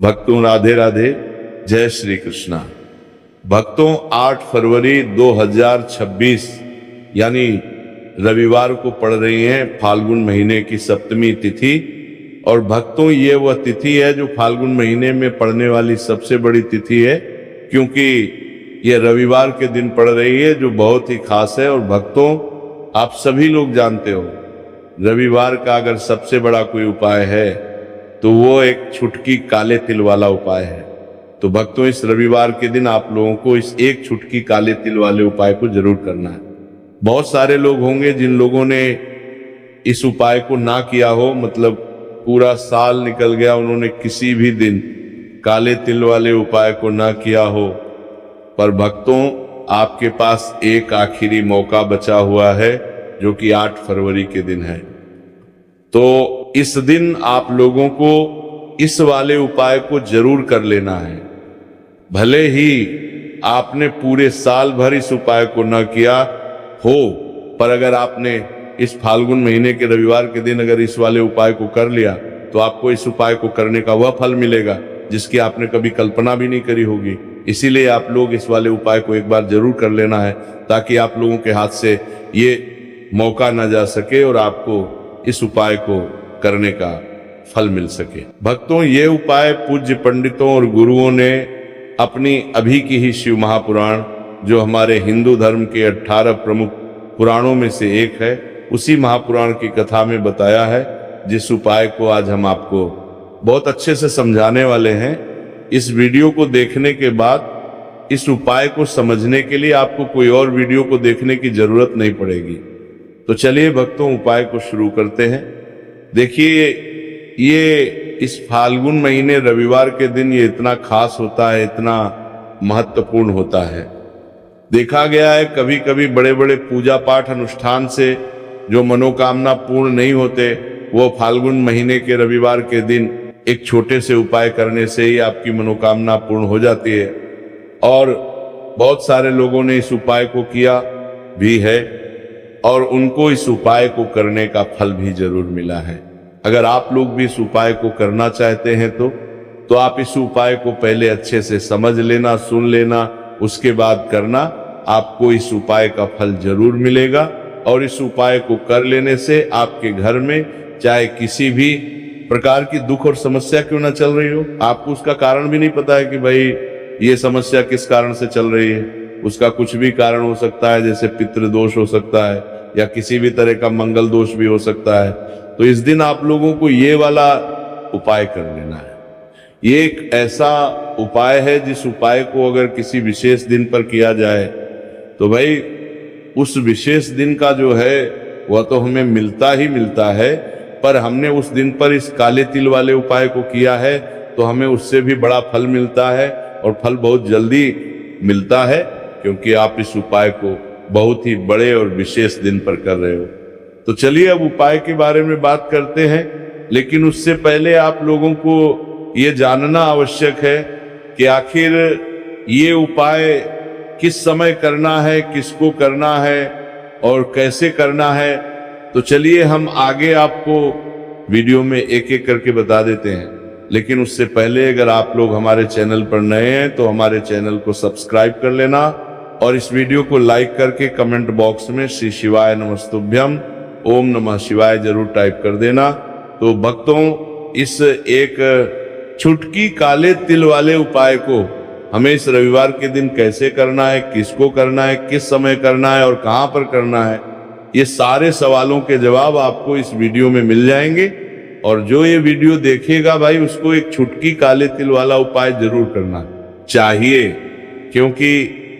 भक्तों राधे राधे, जय श्री कृष्णा। भक्तों 8 फरवरी 2026 यानी रविवार को पड़ रही है फाल्गुन महीने की सप्तमी तिथि। और भक्तों ये वह तिथि है जो फाल्गुन महीने में पड़ने वाली सबसे बड़ी तिथि है, क्योंकि ये रविवार के दिन पड़ रही है जो बहुत ही खास है। और भक्तों आप सभी लोग जानते हो रविवार का अगर सबसे बड़ा कोई उपाय है तो वो एक छुटकी काले तिल वाला उपाय है। तो भक्तों इस रविवार के दिन आप लोगों को इस एक छुटकी काले तिल वाले उपाय को जरूर करना है। बहुत सारे लोग होंगे जिन लोगों ने इस उपाय को ना किया हो, मतलब पूरा साल निकल गया उन्होंने किसी भी दिन काले तिल वाले उपाय को ना किया हो। पर भक्तों आपके पास एक आखिरी मौका बचा हुआ है जो कि 8 फरवरी के दिन है। तो इस दिन आप लोगों को इस वाले उपाय को जरूर कर लेना है। भले ही आपने पूरे साल भर इस उपाय को न किया हो, पर अगर आपने इस फाल्गुन महीने के रविवार के दिन अगर इस वाले उपाय को कर लिया तो आपको इस उपाय को करने का वह फल मिलेगा जिसकी आपने कभी कल्पना भी नहीं करी होगी। इसीलिए आप लोग इस वाले उपाय को एक बार जरूर कर लेना है ताकि आप लोगों के हाथ से ये मौका न जा सके और आपको इस उपाय को करने का फल मिल सके। भक्तों ये उपाय पूज्य पंडितों और गुरुओं ने अपनी अभी की ही शिव महापुराण, जो हमारे हिंदू धर्म के 18 प्रमुख पुराणों में से एक है, उसी महापुराण की कथा में बताया है, जिस उपाय को आज हम आपको बहुत अच्छे से समझाने वाले हैं। इस वीडियो को देखने के बाद इस उपाय को समझने के लिए आपको कोई और वीडियो को देखने की जरूरत नहीं पड़ेगी। तो चलिए भक्तों उपाय को शुरू करते हैं। देखिए ये इस फाल्गुन महीने रविवार के दिन ये इतना खास होता है, इतना महत्वपूर्ण होता है। देखा गया है कभी कभी बड़े बड़े पूजा पाठ अनुष्ठान से जो मनोकामना पूर्ण नहीं होते, वो फाल्गुन महीने के रविवार के दिन एक छोटे से उपाय करने से ही आपकी मनोकामना पूर्ण हो जाती है। और बहुत सारे लोगों ने इस उपाय को किया भी है और उनको इस उपाय को करने का फल भी जरूर मिला है। अगर आप लोग भी इस उपाय को करना चाहते हैं तो आप इस उपाय को पहले अच्छे से समझ लेना, सुन लेना, उसके बाद करना। आपको इस उपाय का फल जरूर मिलेगा। और इस उपाय को कर लेने से आपके घर में चाहे किसी भी प्रकार की दुख और समस्या क्यों ना चल रही हो, आपको उसका कारण भी नहीं पता है कि भाई ये समस्या किस कारण से चल रही है, उसका कुछ भी कारण हो सकता है, जैसे पितृदोष हो सकता है या किसी भी तरह का मंगल दोष भी हो सकता है। तो इस दिन आप लोगों को ये वाला उपाय कर लेना है। ये एक ऐसा उपाय है जिस उपाय को अगर किसी विशेष दिन पर किया जाए तो भाई उस विशेष दिन का जो है वह तो हमें मिलता ही मिलता है, पर हमने उस दिन पर इस काले तिल वाले उपाय को किया है तो हमें उससे भी बड़ा फल मिलता है और फल बहुत जल्दी मिलता है, क्योंकि आप इस उपाय को बहुत ही बड़े और विशेष दिन पर कर रहे हो। तो चलिए अब उपाय के बारे में बात करते हैं, लेकिन उससे पहले आप लोगों को ये जानना आवश्यक है कि आखिर ये उपाय किस समय करना है, किसको करना है और कैसे करना है। तो चलिए हम आगे आपको वीडियो में एक एक करके बता देते हैं। लेकिन उससे पहले अगर आप लोग हमारे चैनल पर नए हैं तो हमारे चैनल को सब्सक्राइब कर लेना और इस वीडियो को लाइक करके कमेंट बॉक्स में श्री शिवाय नमस्तुभ्यम ओम नमः शिवाय जरूर टाइप कर देना। तो भक्तों इस एक छुटकी काले तिल वाले उपाय को हमें इस रविवार के दिन कैसे करना है, किसको करना है, किस समय करना है और कहां पर करना है, ये सारे सवालों के जवाब आपको इस वीडियो में मिल जाएंगे। और जो ये वीडियो देखेगा भाई उसको एक छुटकी काले तिल वाला उपाय जरूर करना चाहिए, क्योंकि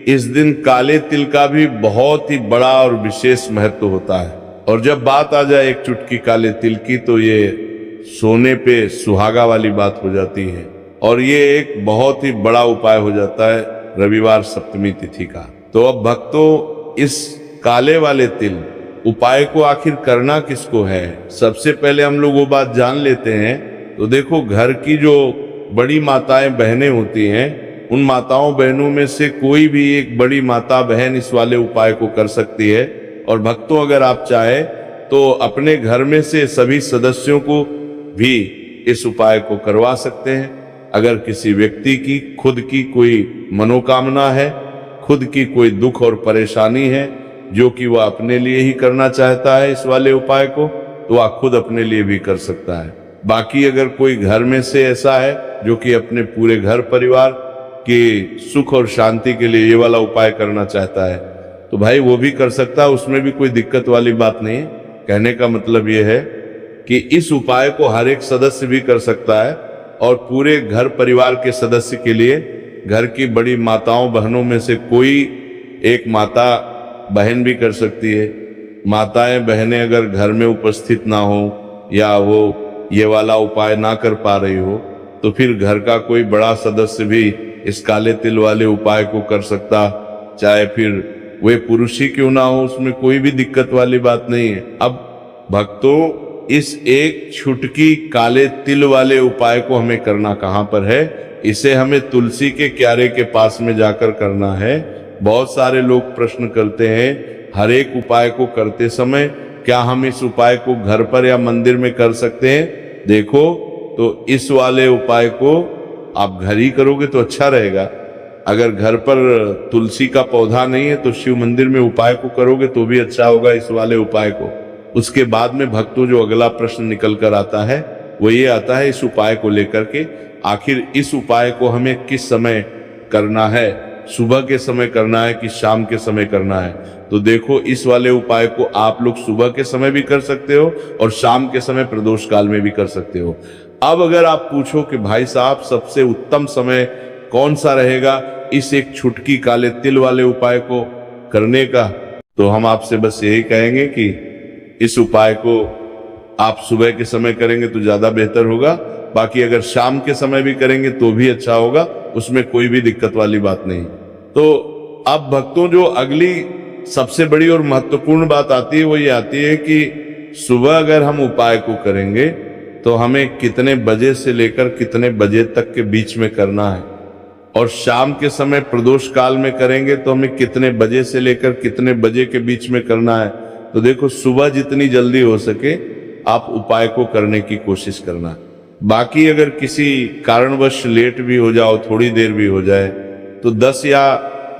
इस दिन काले तिल का भी बहुत ही बड़ा और विशेष महत्व होता है। और जब बात आ जाए एक चुटकी काले तिल की तो ये सोने पे सुहागा वाली बात हो जाती है और ये एक बहुत ही बड़ा उपाय हो जाता है रविवार सप्तमी तिथि का। तो अब भक्तों इस काले वाले तिल उपाय को आखिर करना किसको है, सबसे पहले हम लोग वो बात जान लेते हैं। तो देखो घर की जो बड़ी माताएं बहनें होती हैं, उन माताओं बहनों में से कोई भी एक बड़ी माता बहन इस वाले उपाय को कर सकती है। और भक्तों अगर आप चाहे तो अपने घर में से सभी सदस्यों को भी इस उपाय को करवा सकते हैं। अगर किसी व्यक्ति की खुद की कोई मनोकामना है, खुद की कोई दुख और परेशानी है जो कि वह अपने लिए ही करना चाहता है इस वाले उपाय को, तो वह खुद अपने लिए भी कर सकता है। बाकी अगर कोई घर में से ऐसा है जो कि अपने पूरे घर परिवार के सुख और शांति के लिए ये वाला उपाय करना चाहता है, तो भाई वो भी कर सकता है, उसमें भी कोई दिक्कत वाली बात नहीं है। कहने का मतलब ये है कि इस उपाय को हर एक सदस्य भी कर सकता है और पूरे घर परिवार के सदस्य के लिए घर की बड़ी माताओं बहनों में से कोई एक माता बहन भी कर सकती है। माताएं बहनें अगर घर में उपस्थित ना हो या वो ये वाला उपाय ना कर पा रही हो, तो फिर घर का कोई बड़ा सदस्य भी इस काले तिल वाले उपाय को कर सकता, चाहे फिर वे पुरुष ही क्यों ना हो, उसमें कोई भी दिक्कत वाली बात नहीं है। अब भक्तों, इस एक छुटकी काले तिल वाले उपाय को हमें करना कहाँ पर है? इसे हमें तुलसी के क्यारे के पास में जाकर करना है। बहुत सारे लोग प्रश्न करते हैं हर एक उपाय को करते समय क्या हम इस उपाय को घर पर या मंदिर में कर सकते हैं? देखो, तो इस वाले उपाय को आप घर ही करोगे तो अच्छा रहेगा। अगर घर पर तुलसी का पौधा नहीं है तो शिव मंदिर में उपाय को करोगे तो भी अच्छा होगा इस वाले उपाय को। उसके बाद में भक्तों जो अगला प्रश्न निकल कर आता है वो ये आता है इस उपाय को लेकर के, आखिर इस उपाय को हमें किस समय करना है? सुबह के समय करना है कि शाम के समय करना है? तो देखो, इस वाले उपाय को आप लोग सुबह के समय भी कर सकते हो और शाम के समय प्रदोष काल में भी कर सकते हो। अब अगर आप पूछो कि भाई साहब सबसे उत्तम समय कौन सा रहेगा इस एक छुटकी काले तिल वाले उपाय को करने का, तो हम आपसे बस यही कहेंगे कि इस उपाय को आप सुबह के समय करेंगे तो ज्यादा बेहतर होगा। बाकी अगर शाम के समय भी करेंगे तो भी अच्छा होगा, उसमें कोई भी दिक्कत वाली बात नहीं। तो अब भक्तों जो अगली सबसे बड़ी और महत्वपूर्ण बात आती है वो ये आती है कि सुबह अगर हम उपाय को करेंगे तो हमें कितने बजे से लेकर कितने बजे तक के बीच में करना है, और शाम के समय प्रदोष काल में करेंगे तो हमें कितने बजे से लेकर कितने बजे के बीच में करना है। तो देखो, सुबह जितनी जल्दी हो सके आप उपाय को करने की कोशिश करना। बाकी अगर किसी कारणवश लेट भी हो जाओ, थोड़ी देर भी हो जाए, तो 10 या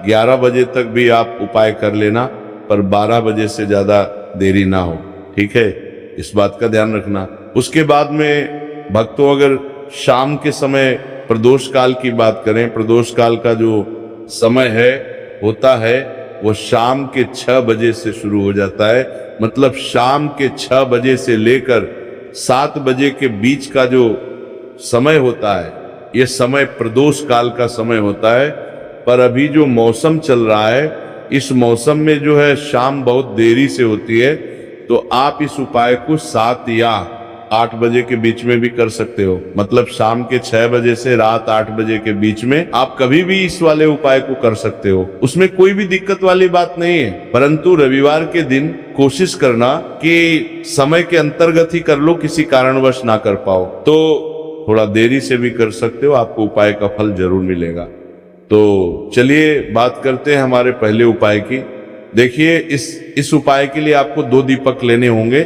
11 बजे तक भी आप उपाय कर लेना, पर 12 बजे से ज्यादा देरी ना हो, ठीक है? इस बात का ध्यान रखना। उसके बाद में भक्तों अगर शाम के समय प्रदोष काल की बात करें, प्रदोष काल का जो समय है होता है वो शाम के 6 बजे से शुरू हो जाता है। मतलब शाम के 6 बजे से लेकर 7 बजे के बीच का जो समय होता है ये समय प्रदोष काल का समय होता है। पर अभी जो मौसम चल रहा है इस मौसम में जो है शाम बहुत देरी से होती है, तो आप इस उपाय को 7 या 8 बजे के बीच में भी कर सकते हो। मतलब शाम के 6 बजे से रात 8 बजे के बीच में आप कभी भी इस वाले उपाय को कर सकते हो, उसमें कोई भी दिक्कत वाली बात नहीं है। परंतु रविवार के दिन कोशिश करना कि समय के अंतर्गत ही कर लो, किसी कारणवश ना कर पाओ तो थोड़ा देरी से भी कर सकते हो, आपको उपाय का फल जरूर मिलेगा। तो चलिए बात करते हैं हमारे पहले उपाय की। देखिए, इस उपाय के लिए आपको 2 दीपक लेने होंगे।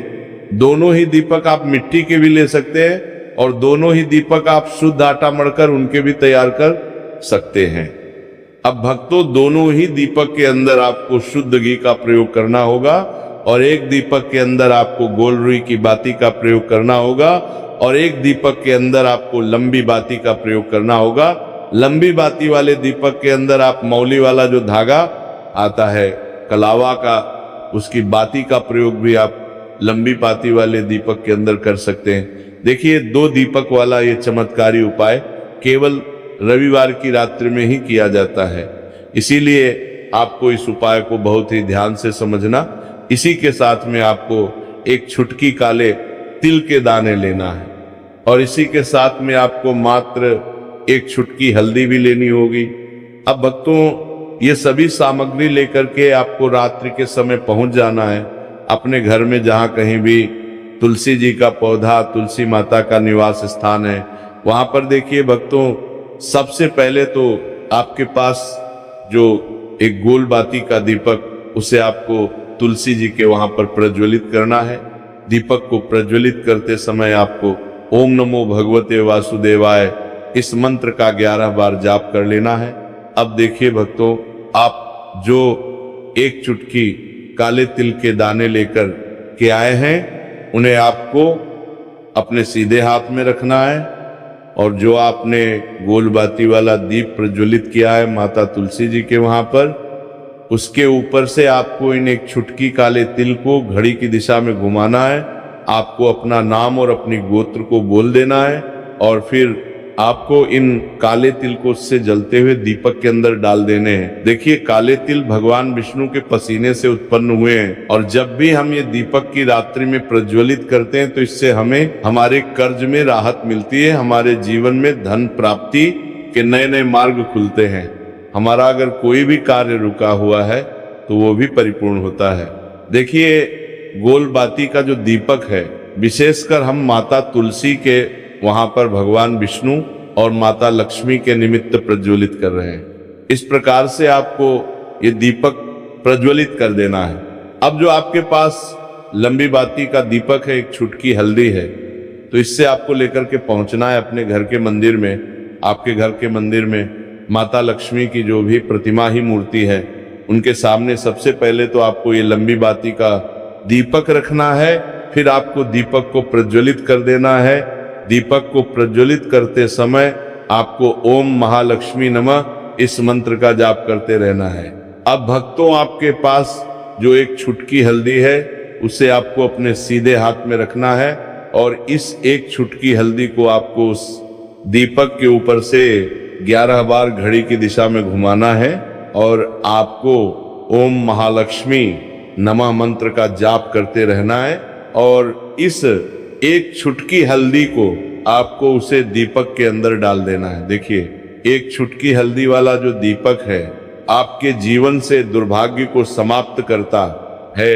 दोनों ही दीपक आप मिट्टी के भी ले सकते हैं और दोनों ही दीपक आप शुद्ध आटा मढ़कर उनके भी तैयार कर सकते हैं। अब भक्तों, दोनों ही दीपक के अंदर आपको शुद्ध घी का प्रयोग करना होगा और एक दीपक के अंदर आपको गोल रुई की बाती का प्रयोग करना होगा और एक दीपक के अंदर आपको लंबी बाती का प्रयोग करना होगा। लंबी बाती वाले दीपक के अंदर आप मौली वाला जो धागा आता है कलावा का, उसकी बाती का प्रयोग भी आप लंबी बाती वाले दीपक के अंदर कर सकते हैं। देखिए, 2 दीपक वाला ये चमत्कारी उपाय केवल रविवार की रात्रि में ही किया जाता है, इसीलिए आपको इस उपाय को बहुत ही ध्यान से समझना। इसी के साथ में आपको एक छुटकी काले तिल के दाने लेना है और इसी के साथ में आपको मात्र एक छुटकी हल्दी भी लेनी होगी। अब भक्तों, ये सभी सामग्री लेकर के आपको रात्रि के समय पहुंच जाना है अपने घर में, जहां कहीं भी तुलसी जी का पौधा, तुलसी माता का निवास स्थान है वहां पर। देखिए भक्तों, सबसे पहले तो आपके पास जो एक गोल बाती का दीपक, उसे आपको तुलसी जी के वहां पर प्रज्वलित करना है। दीपक को प्रज्वलित करते समय आपको ओम नमो भगवते वासुदेवाय इस मंत्र का 11 बार जाप कर लेना है। अब देखिए भक्तों, आप जो एक चुटकी काले तिल के दाने लेकर के आए हैं, उन्हें आपको अपने सीधे हाथ में रखना है, और जो आपने गोल बाती वाला दीप प्रज्वलित किया है माता तुलसी जी के वहां पर, उसके ऊपर से आपको इन एक चुटकी काले तिल को घड़ी की दिशा में घुमाना है। आपको अपना नाम और अपनी गोत्र को बोल देना है, और फिर आपको इन काले तिल को उससे जलते हुए दीपक के अंदर डाल देने हैं। देखिए, काले तिल भगवान विष्णु के पसीने से उत्पन्न हुए हैं, और जब भी हम ये दीपक की रात्रि में प्रज्वलित करते हैं तो इससे हमें हमारे कर्ज में राहत मिलती है, हमारे जीवन में धन प्राप्ति के नए नए मार्ग खुलते हैं। हमारा अगर कोई भी कार्य रुका हुआ है तो वो भी परिपूर्ण होता है। देखिए, गोल बाती का जो दीपक है, विशेषकर हम माता तुलसी के वहां पर भगवान विष्णु और माता लक्ष्मी के निमित्त प्रज्वलित कर रहे हैं। इस प्रकार से आपको ये दीपक प्रज्वलित कर देना है। अब जो आपके पास लंबी बाती का दीपक है, एक छुटकी हल्दी है, तो इससे आपको लेकर के पहुंचना है अपने घर के मंदिर में। आपके घर के मंदिर में माता लक्ष्मी की जो भी प्रतिमा ही मूर्ति है, उनके सामने सबसे पहले तो आपको ये लंबी बाती का दीपक रखना है। फिर आपको दीपक को प्रज्वलित कर देना है। दीपक को प्रज्वलित करते समय आपको ओम महालक्ष्मी नमः इस मंत्र का जाप करते रहना है। अब भक्तों, आपके पास जो एक छुटकी हल्दी है, उसे आपको अपने सीधे हाथ में रखना है, और इस एक छुटकी हल्दी को आपको उस दीपक के ऊपर से 11 बार घड़ी की दिशा में घुमाना है, और आपको ओम महालक्ष्मी नमः मंत्र का जाप करते रहना है। और इस एक छुटकी हल्दी को आपको उसे दीपक के अंदर डाल देना है। देखिए, एक छुटकी हल्दी वाला जो दीपक है, आपके जीवन से दुर्भाग्य को समाप्त करता है।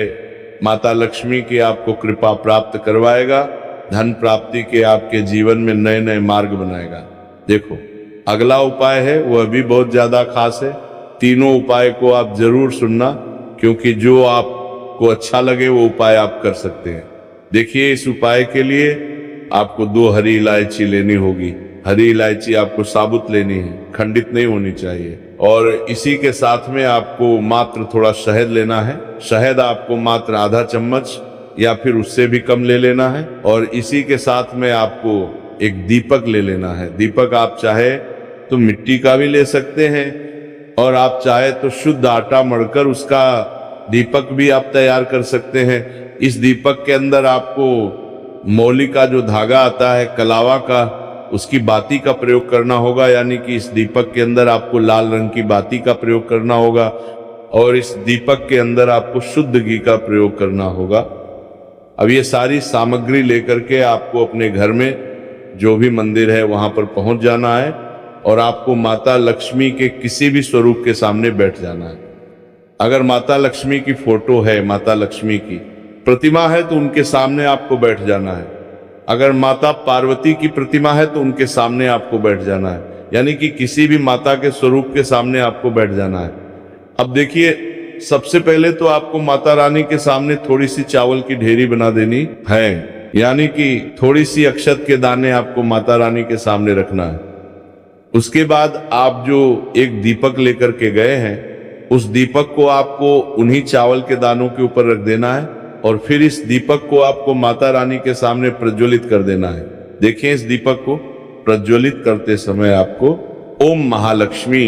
माता लक्ष्मी की आपको कृपा प्राप्त करवाएगा, धन प्राप्ति के आपके जीवन में नए नए मार्ग बनाएगा। देखो, अगला उपाय है, वह भी बहुत ज्यादा खास है। तीनों उपाय को आप जरूर सुनना, क्योंकि जो आपको अच्छा लगे वो उपाय आप कर सकते हैं। देखिए, इस उपाय के लिए आपको 2 हरी इलायची लेनी होगी। हरी इलायची आपको साबुत लेनी है, खंडित नहीं होनी चाहिए। और इसी के साथ में आपको मात्र थोड़ा शहद लेना है। शहद आपको मात्र आधा चम्मच या फिर उससे भी कम ले लेना है। और इसी के साथ में आपको एक दीपक ले लेना है। दीपक आप चाहे तो मिट्टी का भी ले सकते हैं, और आप चाहे तो शुद्ध आटा मढ़कर उसका दीपक भी आप तैयार कर सकते हैं। इस दीपक के अंदर आपको मौली का जो धागा आता है, कलावा का, उसकी बाती का प्रयोग करना होगा। यानी कि इस दीपक के अंदर आपको लाल रंग की बाती का प्रयोग करना होगा, और इस दीपक के अंदर आपको शुद्ध घी का प्रयोग करना होगा। अब ये सारी सामग्री लेकर के आपको अपने घर में जो भी मंदिर है वहां पर पहुंच जाना है, और आपको माता लक्ष्मी के किसी भी स्वरूप के सामने बैठ जाना है। अगर माता लक्ष्मी की फोटो है, माता लक्ष्मी की प्रतिमा है, तो उनके सामने आपको बैठ जाना है। अगर माता पार्वती की प्रतिमा है तो उनके सामने आपको बैठ जाना है। यानी कि किसी भी माता के स्वरूप के सामने आपको बैठ जाना है। अब देखिए, सबसे पहले तो आपको माता रानी के सामने थोड़ी सी चावल की ढेरी बना देनी है। यानी कि थोड़ी सी अक्षत के दाने आपको माता रानी के सामने रखना है। उसके बाद आप जो एक दीपक लेकर के गए हैं, उस दीपक को आपको उन्हीं चावल के दानों के ऊपर रख देना है, और फिर इस दीपक को आपको माता रानी के सामने प्रज्वलित कर देना है। देखिए, इस दीपक को प्रज्वलित करते समय आपको ओम महालक्ष्मी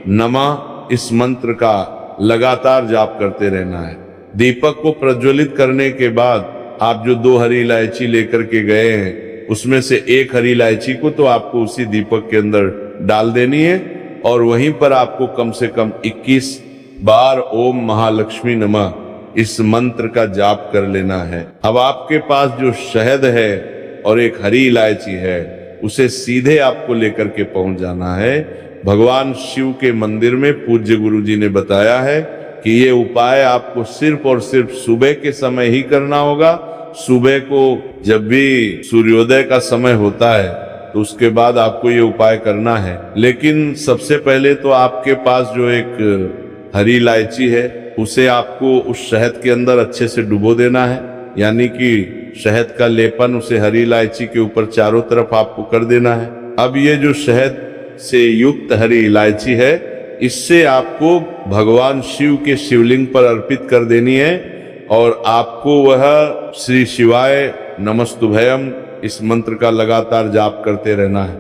नमः इस मंत्र का लगातार जाप करते रहना है। दीपक को प्रज्वलित करने के बाद आप जो 2 हरी इलायची लेकर के गए हैं, उसमें से एक हरी इलायची को तो आपको उसी दीपक के अंदर डाल देनी है, और वहीं पर आपको कम से कम 21 बार ओम महालक्ष्मी नमः इस मंत्र का जाप कर लेना है। अब आपके पास जो शहद है और एक हरी इलायची है, उसे सीधे आपको लेकर के पहुंच जाना है। भगवान शिव के मंदिर में पूज्य गुरु जी ने बताया है कि ये उपाय आपको सिर्फ और सिर्फ सुबह के समय ही करना होगा। सुबह को जब भी सूर्योदय का समय होता है तो उसके बाद आपको ये उपाय करना है। लेकिन सबसे पहले तो आपके पास जो एक हरी इलायची है, उसे आपको उस शहद के अंदर अच्छे से डुबो देना है। यानी कि शहद का लेपन उसे हरी इलायची के ऊपर चारों तरफ आपको कर देना है। अब ये जो शहद से युक्त हरी इलायची है, इससे आपको भगवान शिव के शिवलिंग पर अर्पित कर देनी है और आपको वह श्री शिवाय नमस्तुभयम इस मंत्र का लगातार जाप करते रहना है।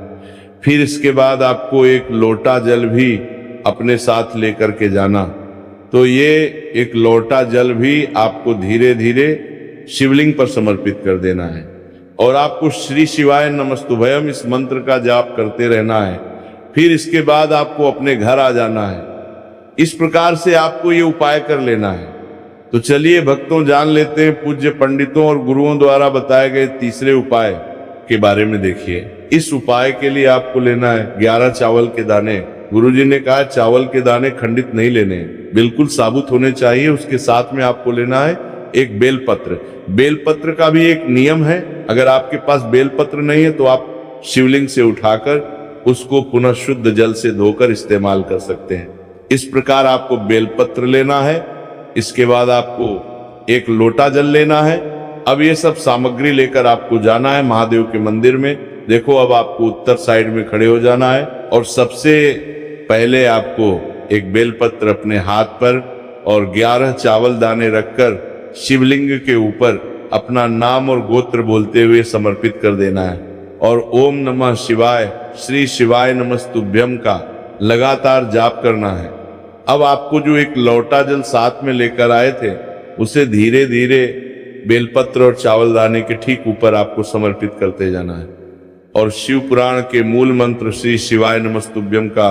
फिर इसके बाद आपको एक लोटा जल भी अपने साथ लेकर के जाना। तो ये एक लोटा जल भी आपको धीरे धीरे शिवलिंग पर समर्पित कर देना है और आपको श्री शिवाय नमस्तुभयम इस मंत्र का जाप करते रहना है। फिर इसके बाद आपको अपने घर आ जाना है। इस प्रकार से आपको ये उपाय कर लेना है। तो चलिए भक्तों, जान लेते हैं पूज्य पंडितों और गुरुओं द्वारा बताए गए तीसरे उपाय के बारे में। देखिए, इस उपाय के लिए आपको लेना है 11 चावल के दाने। गुरुजी ने कहा चावल के दाने खंडित नहीं लेने, बिल्कुल साबुत होने चाहिए। उसके साथ में आपको लेना है एक बेलपत्र। बेलपत्र का भी एक नियम है, अगर आपके पास बेलपत्र नहीं है तो आप शिवलिंग से उठाकर उसको पुनः शुद्ध जल से धोकर इस्तेमाल कर सकते हैं। इस प्रकार आपको बेलपत्र लेना है। इसके बाद आपको एक लोटा जल लेना है। अब ये सब सामग्री लेकर आपको जाना है महादेव के मंदिर में। देखो, अब आपको उत्तर साइड में खड़े हो जाना है और सबसे पहले आपको एक बेलपत्र अपने हाथ पर और 11 चावल दाने रखकर शिवलिंग के ऊपर अपना नाम और गोत्र बोलते हुए समर्पित कर देना है और ओम नमः शिवाय श्री शिवाय नमस्तुभ्यम का लगातार जाप करना है। अब आपको जो एक लोटा जल साथ में लेकर आए थे, उसे धीरे धीरे बेलपत्र और चावल दाने के ठीक ऊपर आपको समर्पित करते जाना है और शिव पुराण के मूल मंत्र श्री शिवाय नमस्तुभ्यम का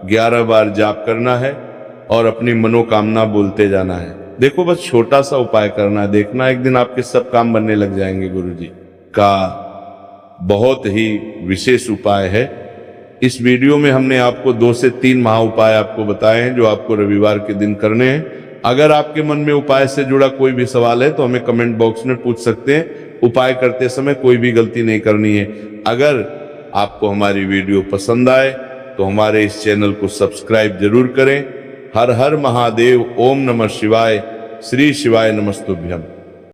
11 बार जाप करना है और अपनी मनोकामना बोलते जाना है। देखो, बस छोटा सा उपाय करना है, देखना एक दिन आपके सब काम बनने लग जाएंगे। गुरुजी का बहुत ही विशेष उपाय है। इस वीडियो में हमने आपको 2 से 3 महा उपाय आपको बताए हैं जो आपको रविवार के दिन करने हैं। अगर आपके मन में उपाय से जुड़ा कोई भी सवाल है तो हमें कमेंट बॉक्स में पूछ सकते हैं। उपाय करते समय कोई भी गलती नहीं करनी है। अगर आपको हमारी वीडियो पसंद आए तो हमारे इस चैनल को सब्सक्राइब जरूर करें। हर हर महादेव। ओम नमः शिवाय। श्री शिवाय नमस्तुभ्यम।